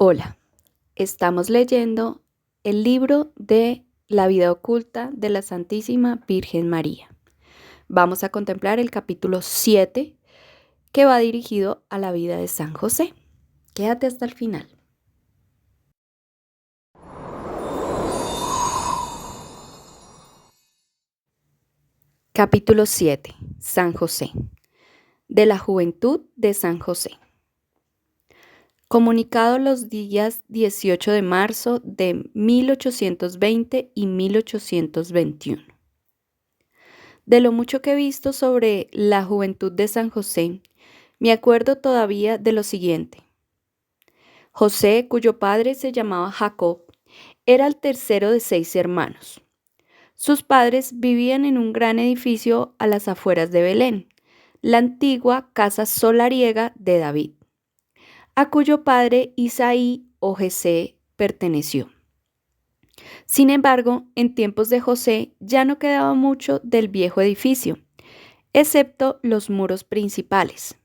Hola, estamos leyendo el libro de La vida oculta de la Santísima Virgen María. Vamos a contemplar el capítulo 7 que va dirigido a la vida de San José. Quédate hasta el final. Capítulo 7. San José. De la juventud de San José. Comunicado los días 18 de marzo de 1820 y 1821. De lo mucho que he visto sobre la juventud de San José, me acuerdo todavía de lo siguiente. José, cuyo padre se llamaba Jacob, era el tercero de 6 hermanos. Sus padres vivían en un gran edificio a las afueras de Belén, la antigua casa solariega de David, a cuyo padre Isaí o Jesé perteneció. Sin embargo, en tiempos de José ya no quedaba mucho del viejo edificio, excepto los muros principales.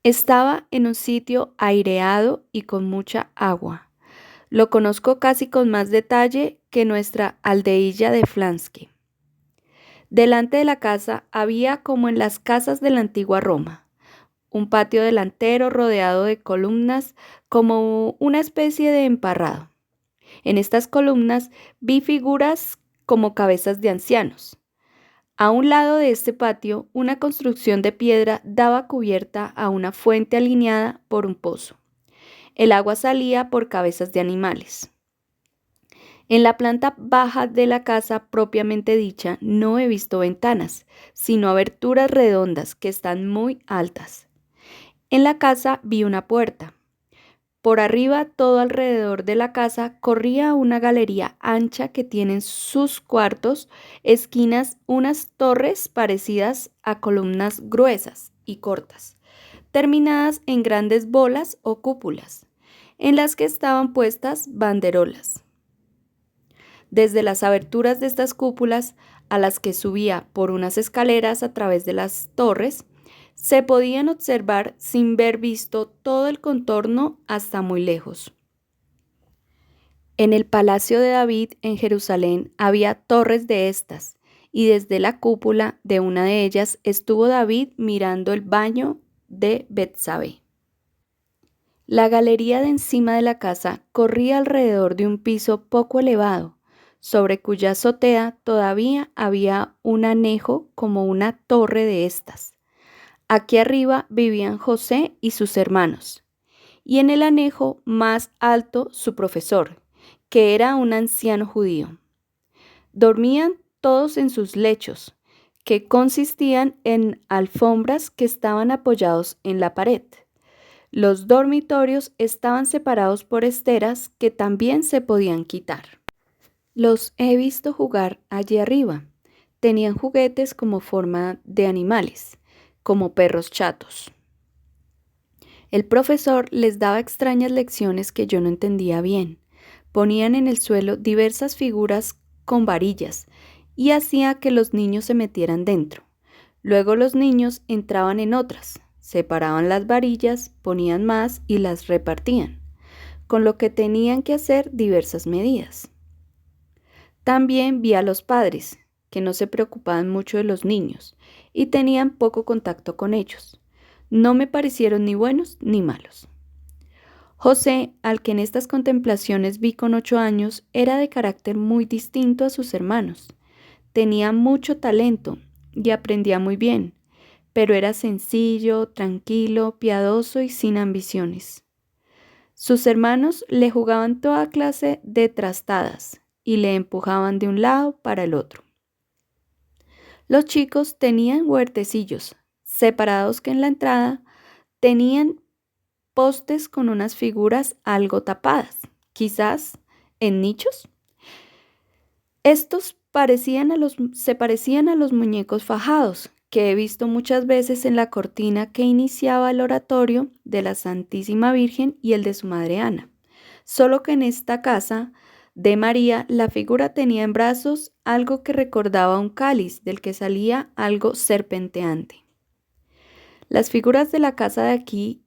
Estaba en un sitio aireado y con mucha agua. Lo conozco casi con más detalle que nuestra aldeilla de Flanske. Delante de la casa había, como en las casas de la antigua Roma, un patio delantero rodeado de columnas como una especie de emparrado. En estas columnas vi figuras como cabezas de ancianos. A un lado de este patio, una construcción de piedra daba cubierta a una fuente alineada por un pozo. El agua salía por cabezas de animales. En la planta baja de la casa propiamente dicha no he visto ventanas, sino aberturas redondas que están muy altas. En la casa vi una puerta. Por arriba, todo alrededor de la casa, corría una galería ancha que tiene en sus cuartos esquinas unas torres parecidas a columnas gruesas y cortas, terminadas en grandes bolas o cúpulas, en las que estaban puestas banderolas. Desde las aberturas de estas cúpulas, a las que subía por unas escaleras a través de las torres, se podían observar sin ver visto todo el contorno hasta muy lejos. En el palacio de David en Jerusalén había torres de estas, y desde la cúpula de una de ellas estuvo David mirando el baño de Betsabé. La galería de encima de la casa corría alrededor de un piso poco elevado, sobre cuya azotea todavía había un anejo como una torre de estas. Aquí arriba vivían José y sus hermanos, y en el anejo más alto su profesor, que era un anciano judío. Dormían todos en sus lechos, que consistían en alfombras que estaban apoyados en la pared. Los dormitorios estaban separados por esteras que también se podían quitar. Los he visto jugar allí arriba. Tenían juguetes como forma de animales, como perros chatos. El profesor les daba extrañas lecciones que yo no entendía bien. Ponían en el suelo diversas figuras con varillas y hacía que los niños se metieran dentro. Luego los niños entraban en otras, separaban las varillas, ponían más y las repartían, con lo que tenían que hacer diversas medidas. También vi a los padres, que no se preocupaban mucho de los niños y tenían poco contacto con ellos. No me parecieron ni buenos ni malos. José, al que en estas contemplaciones vi con 8 años, era de carácter muy distinto a sus hermanos. Tenía mucho talento y aprendía muy bien, pero era sencillo, tranquilo, piadoso y sin ambiciones. Sus hermanos le jugaban toda clase de trastadas y le empujaban de un lado para el otro. Los chicos tenían huertecillos, separados que en la entrada tenían postes con unas figuras algo tapadas, quizás en nichos. Estos se parecían a los muñecos fajados que he visto muchas veces en la cortina que iniciaba el oratorio de la Santísima Virgen y el de su madre Ana. Solo que en esta casa de María la figura tenía en brazos algo que recordaba un cáliz del que salía algo serpenteante. Las figuras de la casa de aquí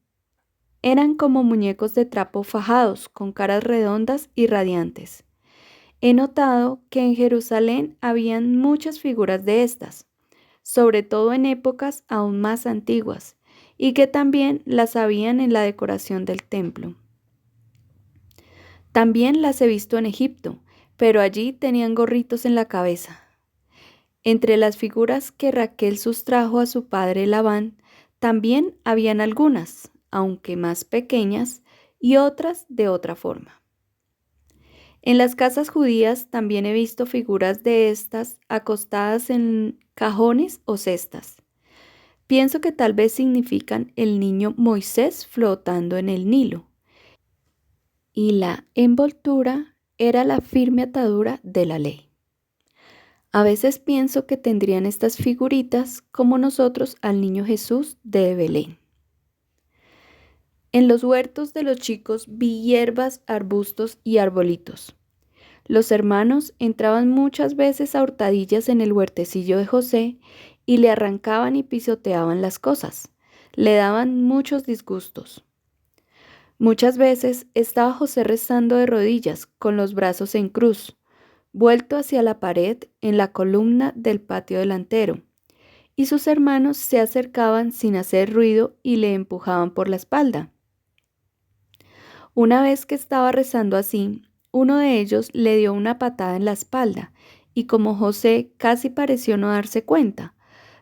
Eran como muñecos de trapo fajados, con caras redondas y radiantes. He notado que en Jerusalén habían muchas figuras de estas, sobre todo en épocas aún más antiguas, y que también las habían en la decoración del templo. También las he visto en Egipto, pero allí tenían gorritos en la cabeza. Entre las figuras que Raquel sustrajo a su padre Labán, también habían algunas, aunque más pequeñas, y otras de otra forma. En las casas judías también he visto figuras de estas acostadas en cajones o cestas. Pienso que tal vez significan el niño Moisés flotando en el Nilo, y la envoltura era la firme atadura de la ley. A veces pienso que tendrían estas figuritas como nosotros al niño Jesús de Belén. En los huertos de los chicos vi hierbas, arbustos y arbolitos. Los hermanos entraban muchas veces a hurtadillas en el huertecillo de José y le arrancaban y pisoteaban las cosas. Le daban muchos disgustos. Muchas veces estaba José rezando de rodillas, con los brazos en cruz, vuelto hacia la pared en la columna del patio delantero, y sus hermanos se acercaban sin hacer ruido y le empujaban por la espalda. Una vez que estaba rezando así, uno de ellos le dio una patada en la espalda, y como José casi pareció no darse cuenta,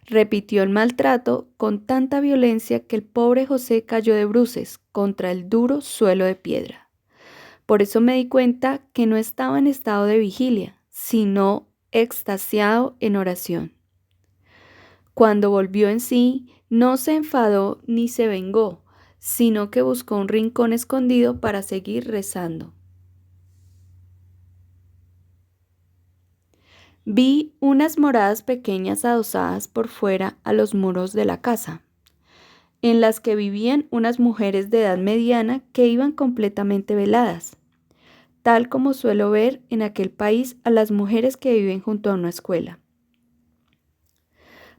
repitió el maltrato con tanta violencia que el pobre José cayó de bruces contra el duro suelo de piedra. Por eso me di cuenta que no estaba en estado de vigilia, sino extasiado en oración. Cuando volvió en sí, no se enfadó ni se vengó, sino que buscó un rincón escondido para seguir rezando. Vi unas moradas pequeñas adosadas por fuera a los muros de la casa, en las que vivían unas mujeres de edad mediana que iban completamente veladas, tal como suelo ver en aquel país a las mujeres que viven junto a una escuela.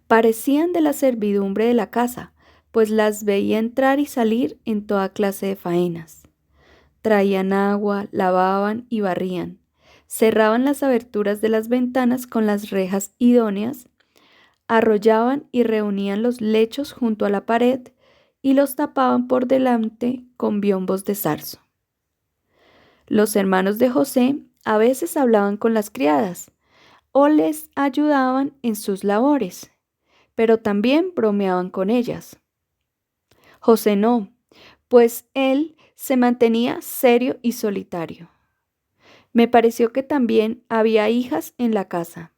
Parecían de la servidumbre de la casa, pues las veía entrar y salir en toda clase de faenas. Traían agua, lavaban y barrían. Cerraban las aberturas de las ventanas con las rejas idóneas, arrollaban y reunían los lechos junto a la pared y los tapaban por delante con biombos de zarzo. Los hermanos de José a veces hablaban con las criadas o les ayudaban en sus labores, pero también bromeaban con ellas. José no, pues él se mantenía serio y solitario. Me pareció que también había hijas en la casa.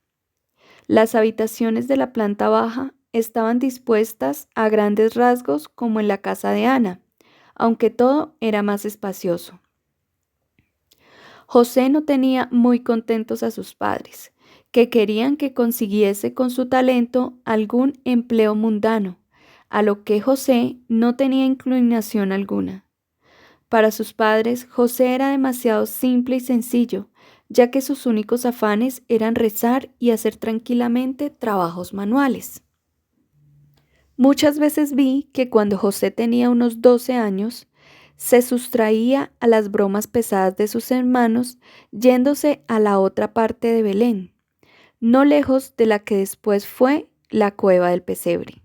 Las habitaciones de la planta baja estaban dispuestas a grandes rasgos como en la casa de Ana, aunque todo era más espacioso. José no tenía muy contentos a sus padres, que querían que consiguiese con su talento algún empleo mundano, a lo que José no tenía inclinación alguna. Para sus padres, José era demasiado simple y sencillo, ya que sus únicos afanes eran rezar y hacer tranquilamente trabajos manuales. Muchas veces vi que cuando José tenía unos 12 años, se sustraía a las bromas pesadas de sus hermanos, yéndose a la otra parte de Belén, no lejos de la que después fue la cueva del pesebre.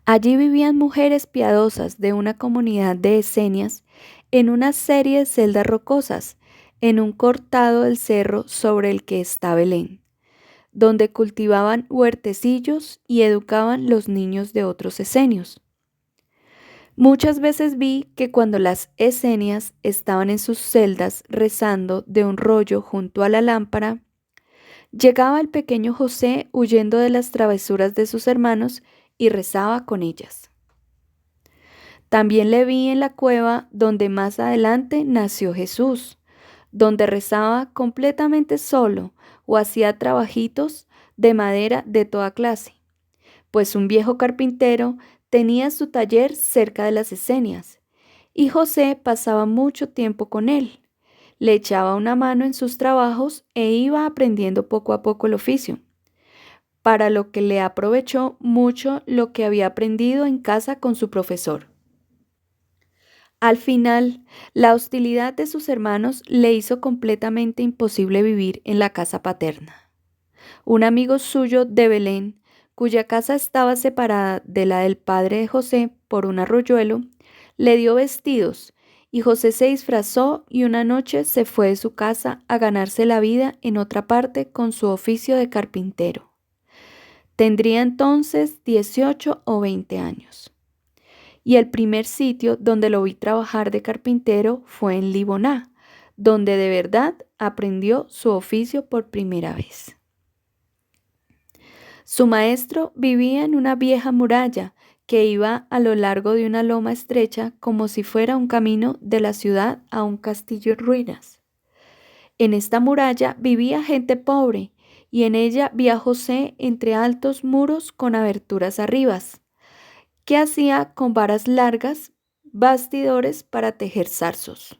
Allí vivían mujeres piadosas de una comunidad de esenias en una serie de celdas rocosas, en un cortado del cerro sobre el que está Belén, donde cultivaban huertecillos y educaban los niños de otros esenios. Muchas veces vi que cuando las esenias estaban en sus celdas rezando de un rollo junto a la lámpara, llegaba el pequeño José huyendo de las travesuras de sus hermanos y rezaba con ellas. También le vi en la cueva donde más adelante nació Jesús, donde rezaba completamente solo o hacía trabajitos de madera de toda clase, pues un viejo carpintero tenía su taller cerca de las esenias, y José pasaba mucho tiempo con él. Le echaba una mano en sus trabajos e iba aprendiendo poco a poco el oficio, para lo que le aprovechó mucho lo que había aprendido en casa con su profesor. Al final, la hostilidad de sus hermanos le hizo completamente imposible vivir en la casa paterna. Un amigo suyo de Belén, cuya casa estaba separada de la del padre de José por un arroyuelo, le dio vestidos, y José se disfrazó y una noche se fue de su casa a ganarse la vida en otra parte con su oficio de carpintero. Tendría entonces 18 o 20 años. Y el primer sitio donde lo vi trabajar de carpintero fue en Liboná, donde de verdad aprendió su oficio por primera vez. Su maestro vivía en una vieja muralla que iba a lo largo de una loma estrecha como si fuera un camino de la ciudad a un castillo en ruinas. En esta muralla vivía gente pobre y en ella vi a José entre altos muros con aberturas arribas, que hacía con varas largas bastidores para tejer zarzos.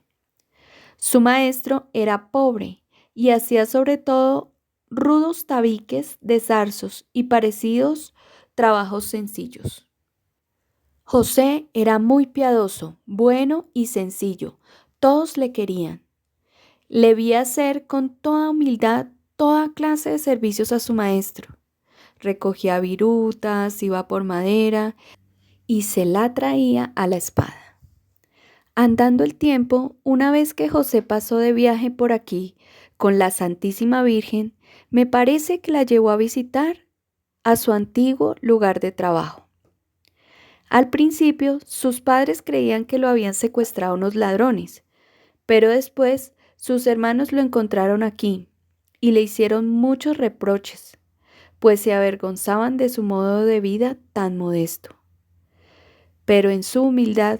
Su maestro era pobre y hacía sobre todo rudos tabiques de zarzos y parecidos trabajos sencillos. José era muy piadoso, bueno y sencillo. Todos le querían. Le vi hacer con toda humildad toda clase de servicios a su maestro. Recogía virutas, iba por madera y se la traía a la espada. Andando el tiempo, una vez que José pasó de viaje por aquí con la Santísima Virgen, me parece que la llevó a visitar a su antiguo lugar de trabajo. Al principio, sus padres creían que lo habían secuestrado unos ladrones, pero después sus hermanos lo encontraron aquí y le hicieron muchos reproches, pues se avergonzaban de su modo de vida tan modesto. Pero en su humildad,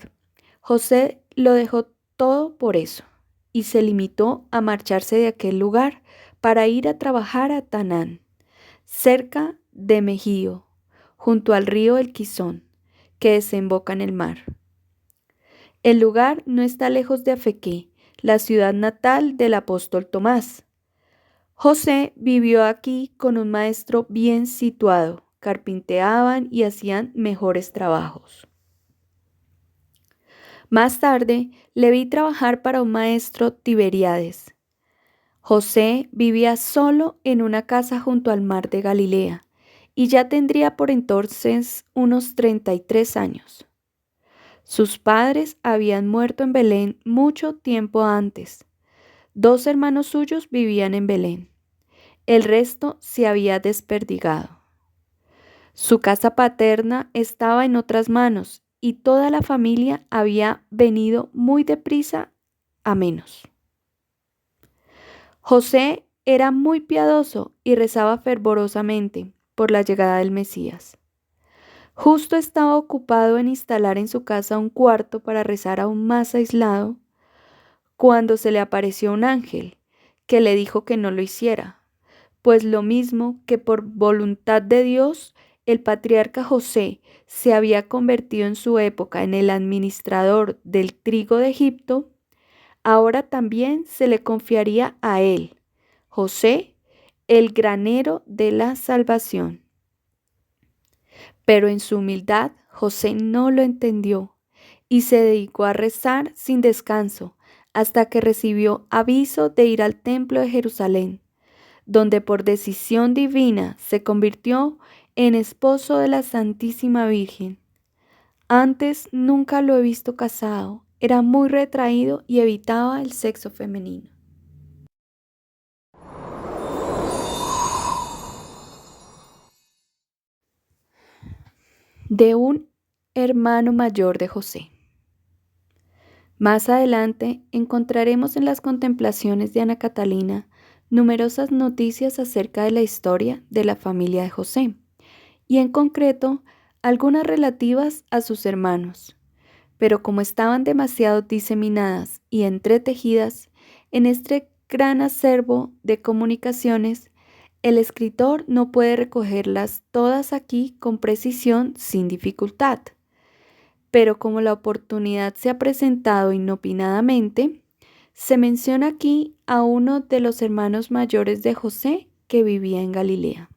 José lo dejó todo por eso y se limitó a marcharse de aquel lugar para ir a trabajar a Tanán, cerca de Mejío, junto al río El Quizón, que desemboca en el mar. El lugar no está lejos de Afequé, la ciudad natal del apóstol Tomás. José vivió aquí con un maestro bien situado, carpinteaban y hacían mejores trabajos. Más tarde le vi trabajar para un maestro Tiberíades. José vivía solo en una casa junto al mar de Galilea y ya tendría por entonces unos 33 años. Sus padres habían muerto en Belén mucho tiempo antes. 2 hermanos suyos vivían en Belén. El resto se había desperdigado. Su casa paterna estaba en otras manos y toda la familia había venido muy deprisa a menos. José era muy piadoso y rezaba fervorosamente por la llegada del Mesías. Justo estaba ocupado en instalar en su casa un cuarto para rezar aún más aislado, cuando se le apareció un ángel que le dijo que no lo hiciera, pues lo mismo que por voluntad de Dios, el patriarca José se había convertido en su época en el administrador del trigo de Egipto, ahora también se le confiaría a él, José, el granero de la salvación. Pero en su humildad, José no lo entendió y se dedicó a rezar sin descanso hasta que recibió aviso de ir al templo de Jerusalén, donde por decisión divina se convirtió en esposo de la Santísima Virgen. Antes nunca lo he visto casado, era muy retraído y evitaba el sexo femenino. De un hermano mayor de José. Más adelante encontraremos en las contemplaciones de Ana Catalina numerosas noticias acerca de la historia de la familia de José, y en concreto algunas relativas a sus hermanos, pero como estaban demasiado diseminadas y entretejidas en este gran acervo de comunicaciones, el escritor no puede recogerlas todas aquí con precisión sin dificultad. Pero como la oportunidad se ha presentado inopinadamente, se menciona aquí a uno de los hermanos mayores de José que vivía en Galilea.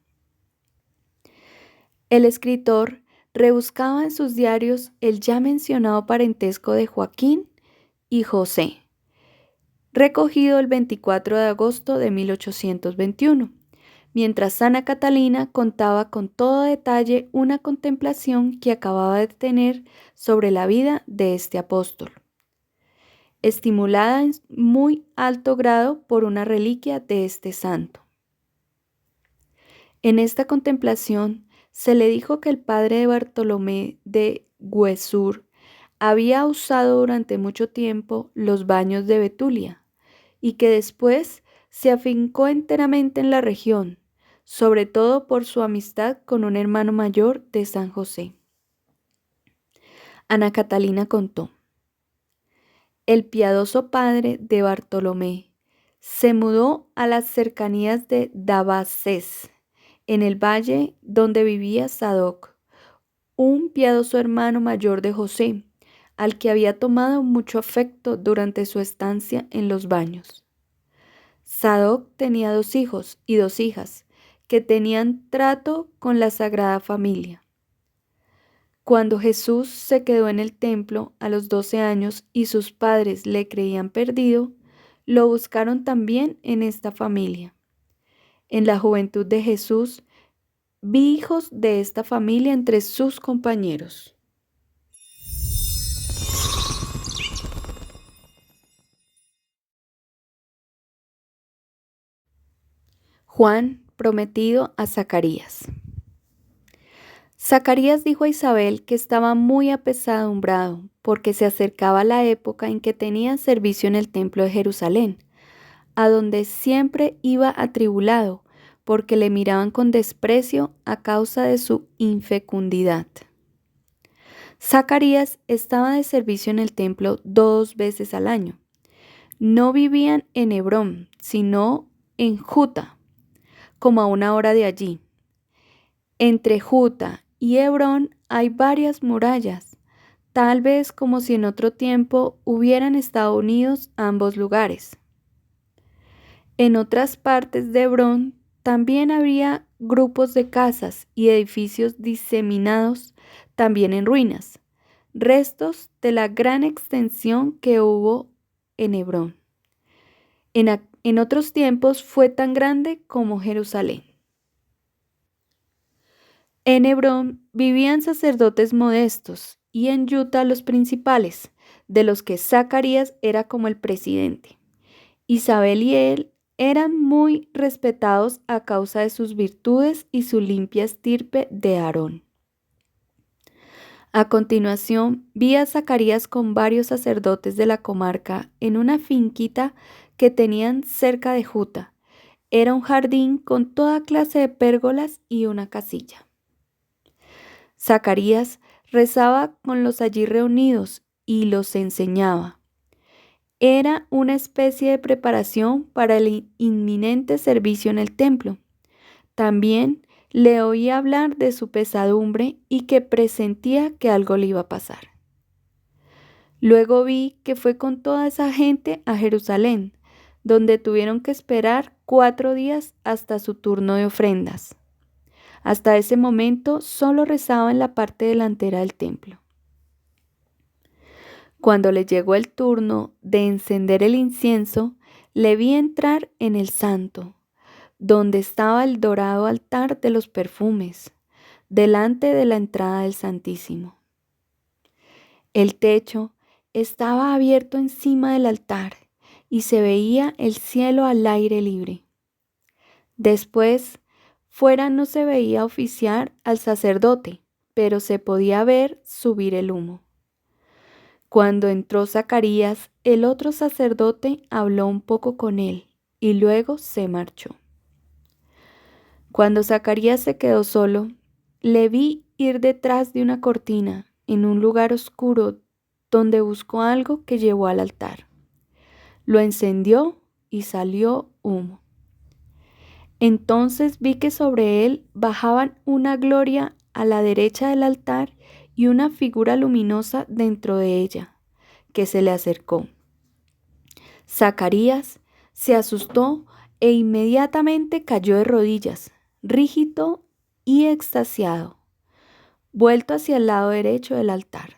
El escritor rebuscaba en sus diarios el ya mencionado parentesco de Joaquín y José, recogido el 24 de agosto de 1821, mientras Santa Catalina contaba con todo detalle una contemplación que acababa de tener sobre la vida de este apóstol, estimulada en muy alto grado por una reliquia de este santo. En esta contemplación se le dijo que el padre de Bartolomé de Güesur había usado durante mucho tiempo los baños de Betulia y que después se afincó enteramente en la región, sobre todo por su amistad con un hermano mayor de San José. Ana Catalina contó: el piadoso padre de Bartolomé se mudó a las cercanías de Dabasés, en el valle donde vivía Sadoc, un piadoso hermano mayor de José, al que había tomado mucho afecto durante su estancia en los baños. Sadoc tenía 2 hijos y 2 hijas, que tenían trato con la Sagrada Familia. Cuando Jesús se quedó en el templo a los 12 años y sus padres le creían perdido, lo buscaron también en esta familia. En la juventud de Jesús, vi hijos de esta familia entre sus compañeros. Juan prometido a Zacarías. Zacarías dijo a Isabel que estaba muy apesadumbrado porque se acercaba la época en que tenía servicio en el templo de Jerusalén, a donde siempre iba atribulado porque le miraban con desprecio a causa de su infecundidad. Zacarías estaba de servicio en el templo 2 veces al año. No vivían en Hebrón, sino en Juta, como a 1 hora de allí. Entre Juta y Hebrón hay varias murallas, tal vez como si en otro tiempo hubieran estado unidos ambos lugares. En otras partes de Hebrón también habría grupos de casas y edificios diseminados también en ruinas, restos de la gran extensión que hubo en Hebrón. En otros tiempos fue tan grande como Jerusalén. En Hebrón vivían sacerdotes modestos y en Juta los principales, de los que Zacarías era como el presidente. Isabel y él eran muy respetados a causa de sus virtudes y su limpia estirpe de Aarón. A continuación, vi a Zacarías con varios sacerdotes de la comarca en una finquita que tenían cerca de Juta. Era un jardín con toda clase de pérgolas y una casilla. Zacarías rezaba con los allí reunidos y los enseñaba. Era una especie de preparación para el inminente servicio en el templo. También le oí hablar de su pesadumbre y que presentía que algo le iba a pasar. Luego vi que fue con toda esa gente a Jerusalén, donde tuvieron que esperar 4 días hasta su turno de ofrendas. Hasta ese momento solo rezaba en la parte delantera del templo. Cuando le llegó el turno de encender el incienso, le vi entrar en el santo, donde estaba el dorado altar de los perfumes, delante de la entrada del Santísimo. El techo estaba abierto encima del altar y se veía el cielo al aire libre. Después, fuera no se veía oficiar al sacerdote, pero se podía ver subir el humo. Cuando entró Zacarías, el otro sacerdote habló un poco con él y luego se marchó. Cuando Zacarías se quedó solo, le vi ir detrás de una cortina en un lugar oscuro donde buscó algo que llevó al altar. Lo encendió y salió humo. Entonces vi que sobre él bajaban una gloria a la derecha del altar y una figura luminosa dentro de ella, que se le acercó. Zacarías se asustó e inmediatamente cayó de rodillas, rígido y extasiado, vuelto hacia el lado derecho del altar.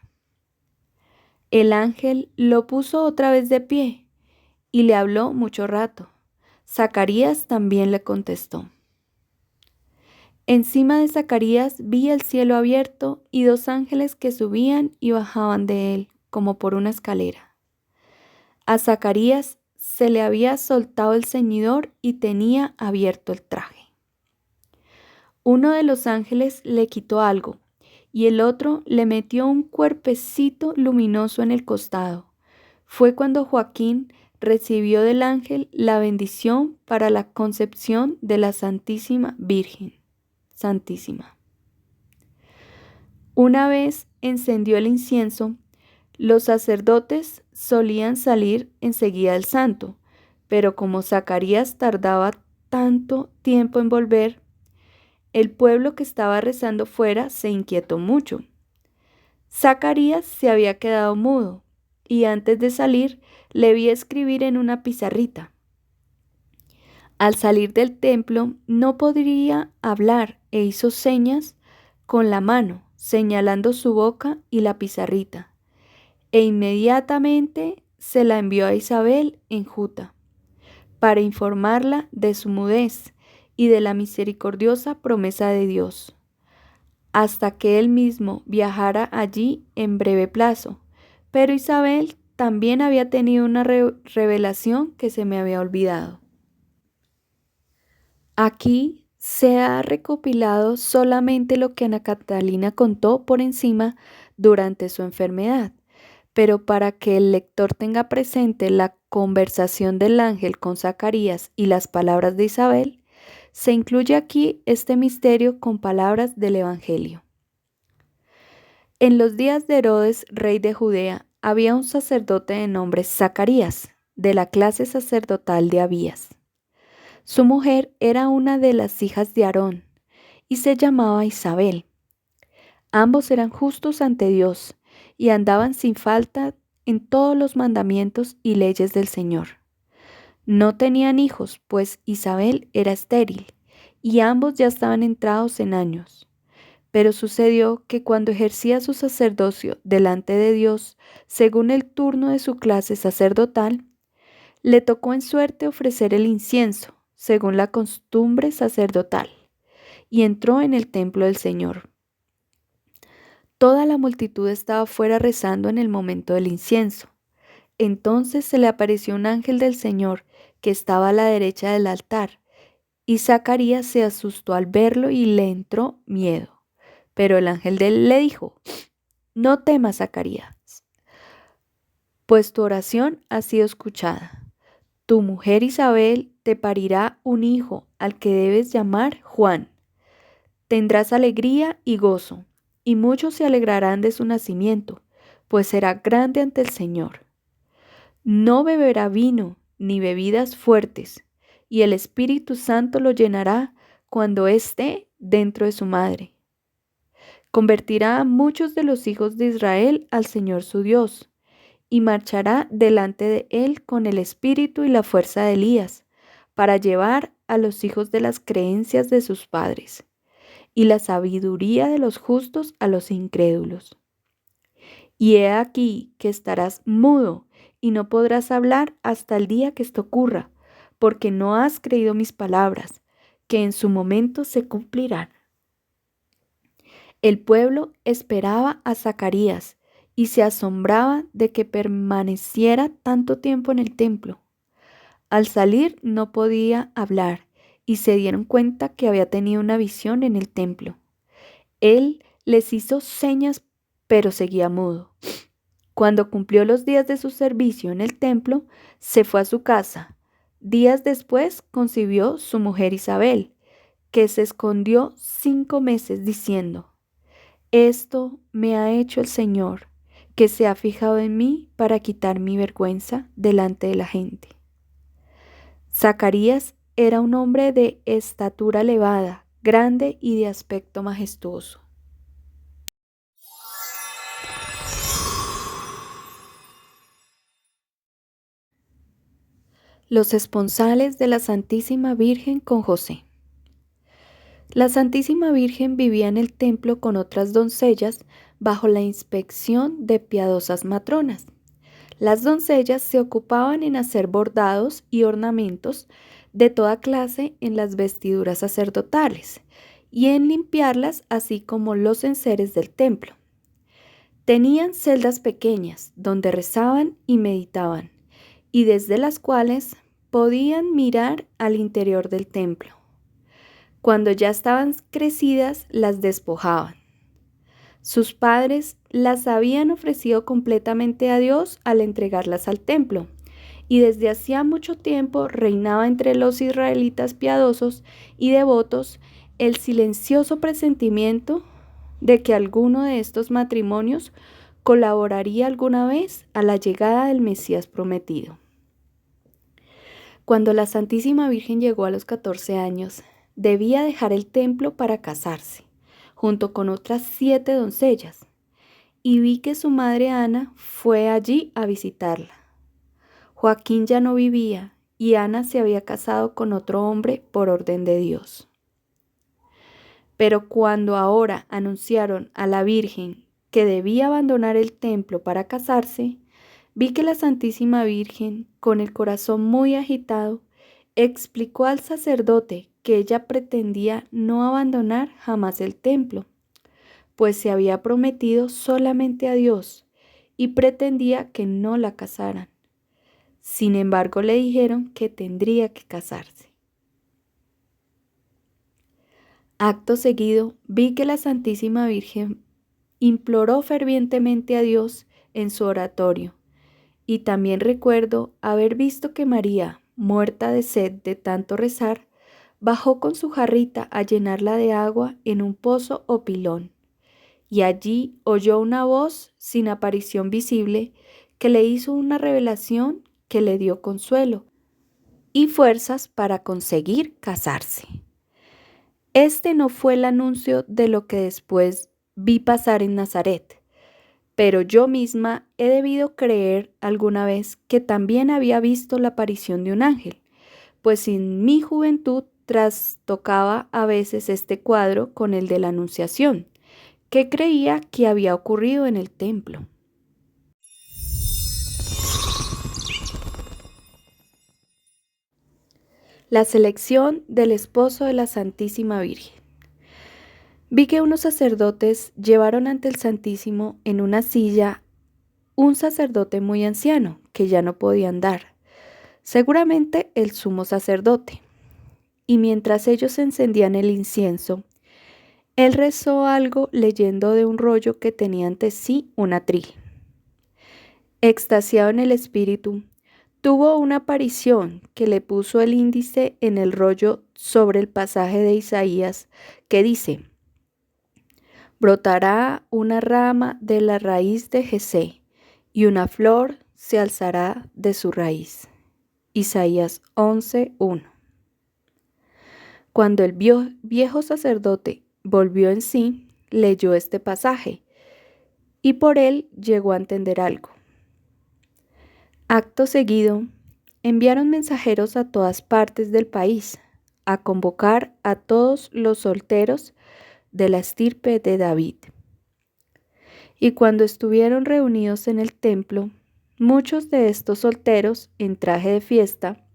El ángel lo puso otra vez de pie y le habló mucho rato. Zacarías también le contestó. Encima de Zacarías vi el cielo abierto y dos ángeles que subían y bajaban de él, como por una escalera. A Zacarías se le había soltado el ceñidor y tenía abierto el traje. Uno de los ángeles le quitó algo y el otro le metió un cuerpecito luminoso en el costado. Fue cuando Joaquín recibió del ángel la bendición para la concepción de la Santísima Virgen Santísima. Una vez encendió el incienso, los sacerdotes solían salir enseguida del santo, pero como Zacarías tardaba tanto tiempo en volver, el pueblo que estaba rezando fuera se inquietó mucho. Zacarías se había quedado mudo y antes de salir le vi escribir en una pizarrita. Al salir del templo no podría hablar e hizo señas con la mano, señalando su boca y la pizarrita, e inmediatamente se la envió a Isabel enjuta, para informarla de su mudez y de la misericordiosa promesa de Dios, hasta que él mismo viajara allí en breve plazo. Pero Isabel también había tenido una revelación que se me había olvidado. Aquí se ha recopilado solamente lo que Ana Catalina contó por encima durante su enfermedad, pero para que el lector tenga presente la conversación del ángel con Zacarías y las palabras de Isabel, se incluye aquí este misterio con palabras del Evangelio. En los días de Herodes, rey de Judea, había un sacerdote de nombre Zacarías, de la clase sacerdotal de Abías. Su mujer era una de las hijas de Aarón y se llamaba Isabel. Ambos eran justos ante Dios y andaban sin falta en todos los mandamientos y leyes del Señor. No tenían hijos, pues Isabel era estéril y ambos ya estaban entrados en años. Pero sucedió que cuando ejercía su sacerdocio delante de Dios, según el turno de su clase sacerdotal, le tocó en suerte ofrecer el incienso, según la costumbre sacerdotal, y entró en el templo del Señor. Toda la multitud estaba fuera rezando en el momento del incienso. Entonces se le apareció un ángel del Señor que estaba a la derecha del altar, y Zacarías se asustó al verlo y le entró miedo. Pero el ángel de él le dijo: No temas, Zacarías, pues tu oración ha sido escuchada. Tu mujer Isabel te parirá un hijo al que debes llamar Juan. Tendrás alegría y gozo, y muchos se alegrarán de su nacimiento, pues será grande ante el Señor. No beberá vino ni bebidas fuertes, y el Espíritu Santo lo llenará cuando esté dentro de su madre. Convertirá a muchos de los hijos de Israel al Señor su Dios, y marchará delante de él con el espíritu y la fuerza de Elías, para llevar a los hijos de las creencias de sus padres, y la sabiduría de los justos a los incrédulos. Y he aquí que estarás mudo y no podrás hablar hasta el día que esto ocurra, porque no has creído mis palabras, que en su momento se cumplirán. El pueblo esperaba a Zacarías y se asombraba de que permaneciera tanto tiempo en el templo. Al salir no podía hablar y se dieron cuenta que había tenido una visión en el templo. Él les hizo señas, pero seguía mudo. Cuando cumplió los días de su servicio en el templo, se fue a su casa. Días después concibió su mujer Isabel, que se escondió 5 meses diciendo: Esto me ha hecho el Señor, que se ha fijado en mí para quitar mi vergüenza delante de la gente. Zacarías era un hombre de estatura elevada, grande y de aspecto majestuoso. Los esponsales de la Santísima Virgen con José. La Santísima Virgen vivía en el templo con otras doncellas bajo la inspección de piadosas matronas. Las doncellas se ocupaban en hacer bordados y ornamentos de toda clase en las vestiduras sacerdotales y en limpiarlas, así como los enseres del templo. Tenían celdas pequeñas donde rezaban y meditaban, y desde las cuales podían mirar al interior del templo. Cuando ya estaban crecidas, las despojaban. Sus padres las habían ofrecido completamente a Dios al entregarlas al templo, y desde hacía mucho tiempo reinaba entre los israelitas piadosos y devotos el silencioso presentimiento de que alguno de estos matrimonios colaboraría alguna vez a la llegada del Mesías prometido. Cuando la Santísima Virgen llegó a los 14 años, debía dejar el templo para casarse, junto con otras 7 doncellas, y vi que su madre Ana fue allí a visitarla. Joaquín ya no vivía y Ana se había casado con otro hombre por orden de Dios. Pero cuando ahora anunciaron a la Virgen que debía abandonar el templo para casarse, vi que la Santísima Virgen, con el corazón muy agitado, explicó al sacerdote que ella pretendía no abandonar jamás el templo, pues se había prometido solamente a Dios y pretendía que no la casaran. Sin embargo, le dijeron que tendría que casarse. Acto seguido, vi que la Santísima Virgen imploró fervientemente a Dios en su oratorio, y también recuerdo haber visto que María, muerta de sed de tanto rezar, bajó con su jarrita a llenarla de agua en un pozo o pilón, y allí oyó una voz sin aparición visible que le hizo una revelación que le dio consuelo y fuerzas para conseguir casarse. Este no fue el anuncio de lo que después vi pasar en Nazaret, pero yo misma he debido creer alguna vez que también había visto la aparición de un ángel, pues en mi juventud trastocaba a veces este cuadro con el de la Anunciación, que creía que había ocurrido en el templo. La selección del esposo de la Santísima Virgen. Vi que unos sacerdotes llevaron ante el Santísimo en una silla un sacerdote muy anciano que ya no podía andar, seguramente el sumo sacerdote, y mientras ellos encendían el incienso, él rezó algo leyendo de un rollo que tenía ante sí un atril. Extasiado en el espíritu, tuvo una aparición que le puso el índice en el rollo sobre el pasaje de Isaías que dice: brotará una rama de la raíz de Jesé, y una flor se alzará de su raíz. Isaías 11:1. Cuando el viejo sacerdote volvió en sí, leyó este pasaje, y por él llegó a entender algo. Acto seguido, enviaron mensajeros a todas partes del país a convocar a todos los solteros de la estirpe de David. Y cuando estuvieron reunidos en el templo, muchos de estos solteros, en traje de fiesta,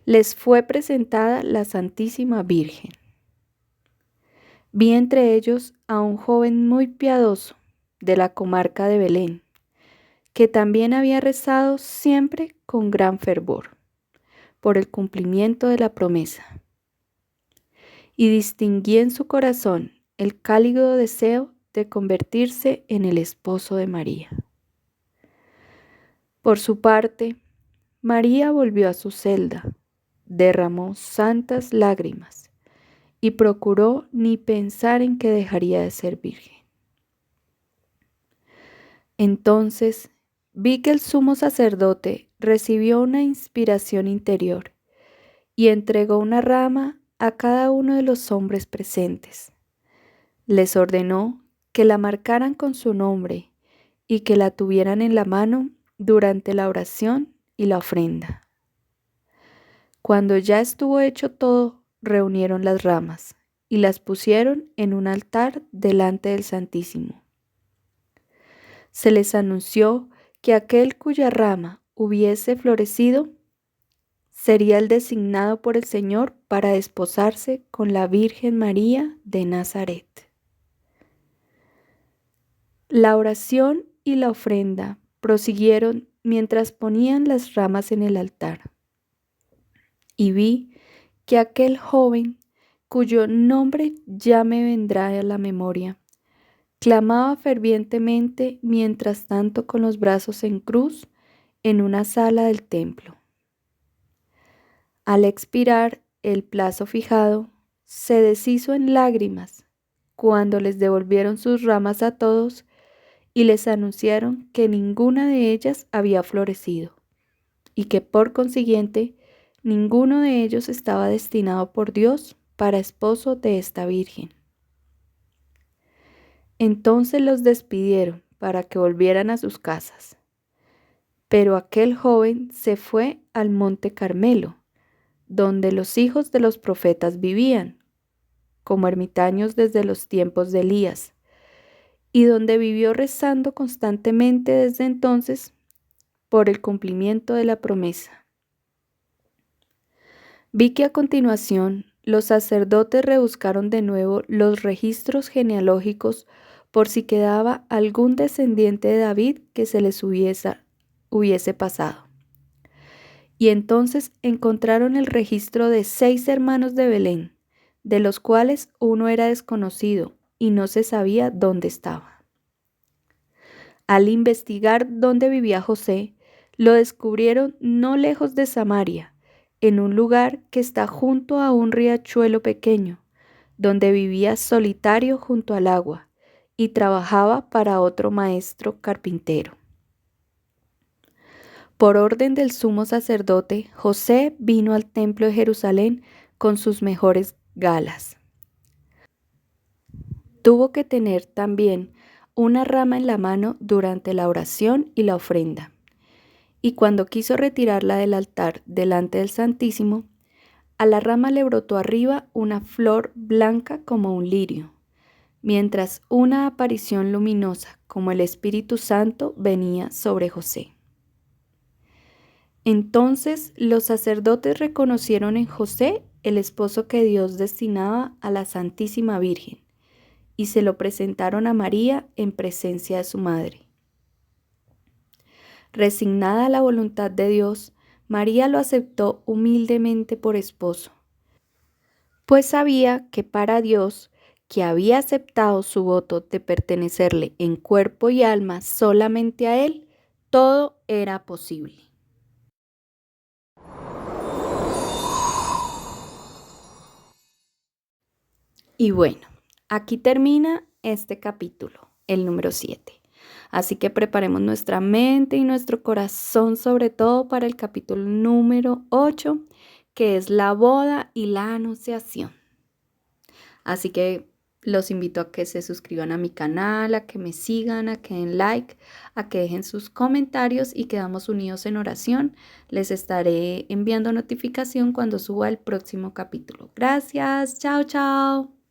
les fue presentada la Santísima Virgen. Vi entre ellos a un joven muy piadoso de la comarca de Belén, que también había rezado siempre con gran fervor por el cumplimiento de la promesa. Y distinguí en su corazón el cálido deseo de convertirse en el esposo de María. Por su parte, María volvió a su celda, derramó santas lágrimas y procuró ni pensar en que dejaría de ser virgen. Entonces vi que el sumo sacerdote recibió una inspiración interior y entregó una rama a cada uno de los hombres presentes. Les ordenó que la marcaran con su nombre y que la tuvieran en la mano durante la oración y la ofrenda. Cuando ya estuvo hecho todo, reunieron las ramas y las pusieron en un altar delante del Santísimo. se les anunció que aquel cuya rama hubiese florecido sería el designado por el Señor para desposarse con la Virgen María de Nazaret. La oración y la ofrenda prosiguieron mientras ponían las ramas en el altar. Y vi que aquel joven, cuyo nombre ya me vendrá a la memoria, clamaba fervientemente mientras tanto con los brazos en cruz en una sala del templo. Al expirar el plazo fijado, se deshizo en lágrimas cuando les devolvieron sus ramas a todos y les anunciaron que ninguna de ellas había florecido y que por consiguiente ninguno de ellos estaba destinado por Dios para esposo de esta virgen. Entonces los despidieron para que volvieran a sus casas. Pero aquel joven se fue al monte Carmelo, donde los hijos de los profetas vivían, como ermitaños desde los tiempos de Elías, y donde vivió rezando constantemente desde entonces por el cumplimiento de la promesa. Vi que a continuación los sacerdotes rebuscaron de nuevo los registros genealógicos por si quedaba algún descendiente de David que se les hubiese pasado. Y entonces encontraron el registro de 6 hermanos de Belén, de los cuales uno era desconocido y no se sabía dónde estaba. Al investigar dónde vivía José, lo descubrieron no lejos de Samaria, en un lugar que está junto a un riachuelo pequeño, donde vivía solitario junto al agua y trabajaba para otro maestro carpintero. Por orden del sumo sacerdote, José vino al templo de Jerusalén con sus mejores galas. Tuvo que tener también una rama en la mano durante la oración y la ofrenda. Y cuando quiso retirarla del altar delante del Santísimo, a la rama le brotó arriba una flor blanca como un lirio, mientras una aparición luminosa como el Espíritu Santo venía sobre José. Entonces los sacerdotes reconocieron en José el esposo que Dios destinaba a la Santísima Virgen, y se lo presentaron a María en presencia de su madre. Resignada a la voluntad de Dios, María lo aceptó humildemente por esposo, pues sabía que para Dios, que había aceptado su voto de pertenecerle en cuerpo y alma solamente a Él, todo era posible. Y bueno, aquí termina este capítulo, el número 7. Así que preparemos nuestra mente y nuestro corazón sobre todo para el capítulo número 8, que es la boda y la anunciación. Así que los invito a que se suscriban a mi canal, a que me sigan, a que den like, a que dejen sus comentarios y quedamos unidos en oración. Les estaré enviando notificación cuando suba el próximo capítulo. Gracias, chao, chao.